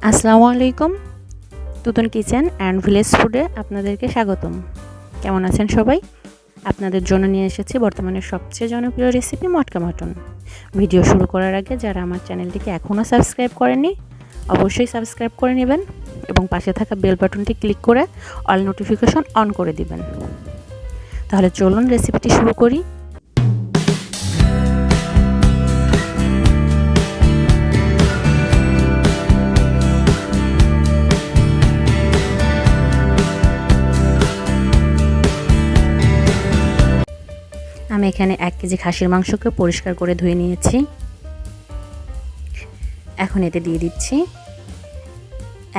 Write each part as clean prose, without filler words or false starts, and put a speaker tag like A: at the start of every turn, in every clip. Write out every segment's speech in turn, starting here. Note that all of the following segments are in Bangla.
A: আসসালামু আলাইকুম। তুতুন কিচেন অ্যান্ড ভিলেজ ফুডে আপনাদেরকে স্বাগতম। কেমন আছেন সবাই? আপনাদের জন্য নিয়ে এসেছি বর্তমানে সবচেয়ে জনপ্রিয় রেসিপি মটকা মটন। ভিডিও শুরু করার আগে যারা আমার চ্যানেলটিকে এখনও সাবস্ক্রাইব করেননি অবশ্যই সাবস্ক্রাইব করে নেবেন এবং পাশে থাকা বেল বাটনটি ক্লিক করে অল নোটিফিকেশন অন করে দিবেন। তাহলে চলুন রেসিপিটি শুরু করি। আমি এখানে 1 কেজি খাসির মাংসকে পরিষ্কার করে ধুয়ে নিয়েছি। এখন এতে দিয়ে দিচ্ছি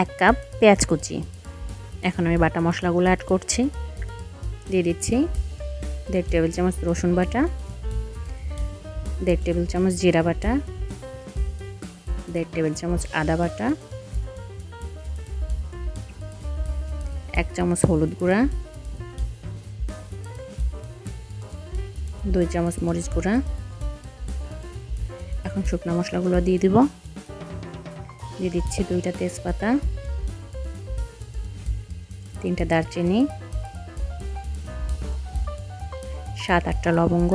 A: 1 কাপ পেঁয়াজ কুচি। এখন আমি বাটা মশলাগুলো অ্যাড করছি। দিয়ে দিচ্ছি 1.5 টেবিল চামচ রসুন বাটা, 1.5 টেবিল চামচ জিরা বাটা, 1.5 টেবিল চামচ আদা বাটা, 1 চামচ হলুদ গুঁড়া, 2 চামচ মরিচ গুঁড়া। এখন শুকনো মশলাগুলো দিয়ে দিব। দিয়ে দিচ্ছি 2টা তেজপাতা, 3টা দারচিনি, 7-8টা লবঙ্গ,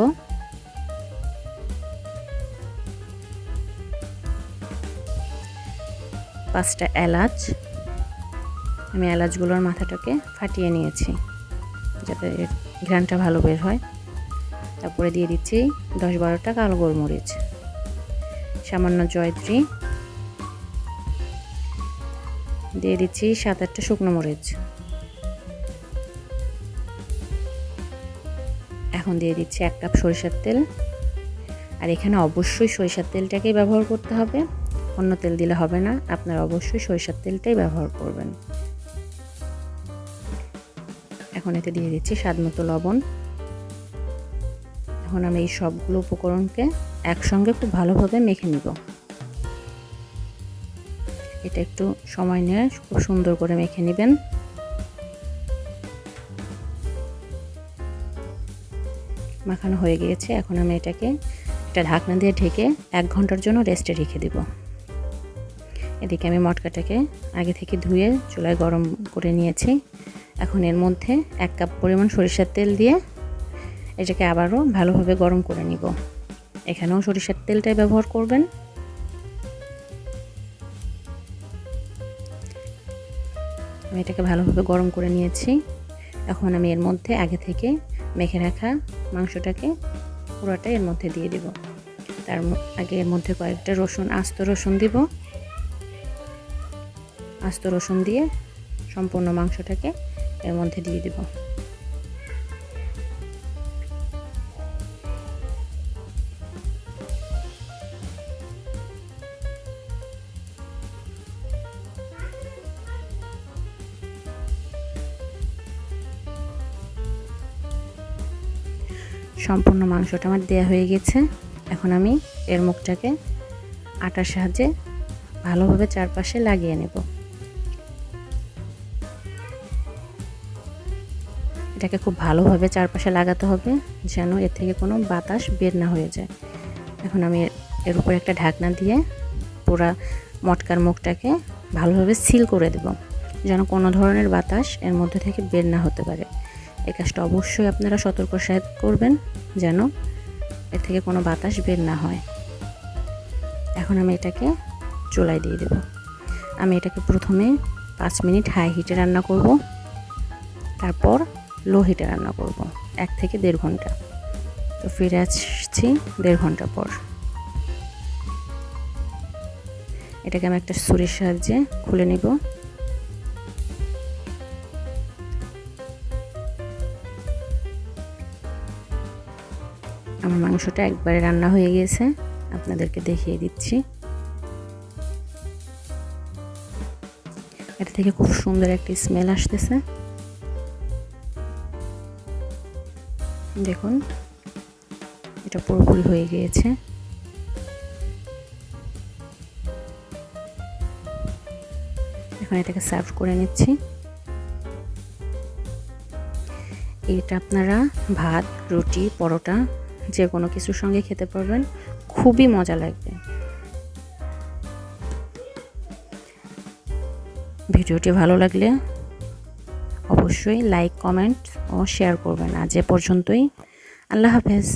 A: 5টা এলাচ। আমি এলাচগুলোর মাথাটাকে ফাটিয়ে নিয়েছি যাতে এর ঘ্রাণটা ভালো বের হয়। তারপরে দিয়ে দিচ্ছি 10-12টা কালো গোলমরিচ, সামান্য জয়ত্রী, দিয়ে দিচ্ছি 7-8টা শুকনো মরিচ। এখন দিয়ে দিচ্ছি 1 কাপ সরিষার তেল। আর এখানে অবশ্যই সরিষার তেলটাকেই ব্যবহার করতে হবে, অন্য তেল দিলে হবে না। আপনারা অবশ্যই সরিষার তেলটাই ব্যবহার করবেন। এখন এতে দিয়ে দিচ্ছি স্বাদমতো লবণ। এখন আমি এই সবগুলো উপকরণকে একসঙ্গে খুব ভালোভাবে মেখে নিব। এটা একটু সময় নিয়ে খুব সুন্দর করে মেখে নেবেন। মাখানো হয়ে গিয়েছে। এখন আমি এটাকে একটা ঢাকনা দিয়ে ঢেকে 1 ঘন্টার জন্য রেস্টে রেখে দেব। এদিকে আমি মটকাটাকে আগে থেকে ধুয়ে চুলায় গরম করে নিয়েছি। এখন এর মধ্যে 1 কাপ পরিমাণ সরিষার তেল দিয়ে এটাকে আবারও ভালোভাবে গরম করে নিব। এখানেও সরিষার তেলটাই ব্যবহার করবেন। আমি এটাকে ভালোভাবে গরম করে নিয়েছি। এখন আমি এর মধ্যে আগে থেকে মেখে রাখা মাংসটাকে পুরোটা এর মধ্যে দিয়ে দেব। তার আগে এর মধ্যে কয়েকটা আস্ত রসুন দিব। আস্ত রসুন দিয়ে সম্পূর্ণ মাংসটাকে এর মধ্যে দিয়ে দেব। সম্পূর্ণ মাংসটা আমার দেয়া হয়ে গেছে। এখন আমি এর মুখটাকে আটার সাহায্যে ভালোভাবে চারপাশে লাগিয়ে নেব। এটাকে খুব ভালোভাবে চারপাশে লাগাতে হবে যেন এর থেকে কোনো বাতাস বের না হয়ে যায়। এখন আমি এর উপরে একটা ঢাকনা দিয়ে পুরা মটকার মুখটাকে ভালোভাবে সিল করে দেব যেন কোনো ধরনের বাতাস এর মধ্যে থেকে বের না হতে পারে। এই কাজটা অবশ্যই আপনারা সতর্কতার সাথে করবেন যেন এর থেকে কোনো বাতাস বের না হয়। এখন আমি এটাকে চুলায় দিয়ে দেব। আমি এটাকে প্রথমে 5 মিনিট হাই হিটে রান্না করব, তারপর লো হিটে রান্না করব 1 থেকে 1.5 ঘন্টা। তো ফিরে আসছি 1.5 ঘন্টা পর। এটাকে আমি একটা ছুরির সাহায্যে খুলে নিব। আমার মাংসটা একবারে রান্না হয়ে গিয়েছে, আপনাদেরকে দেখিয়ে দিচ্ছি। এটা থেকে খুব সুন্দর একটা স্মেল আসতেছে। দেখুন এটা পুরোপুরি হয়ে গিয়েছে। এখন এটাকে সার্ভ করে নিচ্ছি। এটা আপনারা ভাত, রুটি, পরোটা যে কোনো কিছুর সঙ্গে খেতে পারবেন, খুবই মজা লাগবে। ভিডিওটি ভালো লাগলে অবশ্যই লাইক, কমেন্ট ও শেয়ার করবেন। আজ এ পর্যন্তই। আল্লাহ হাফেজ।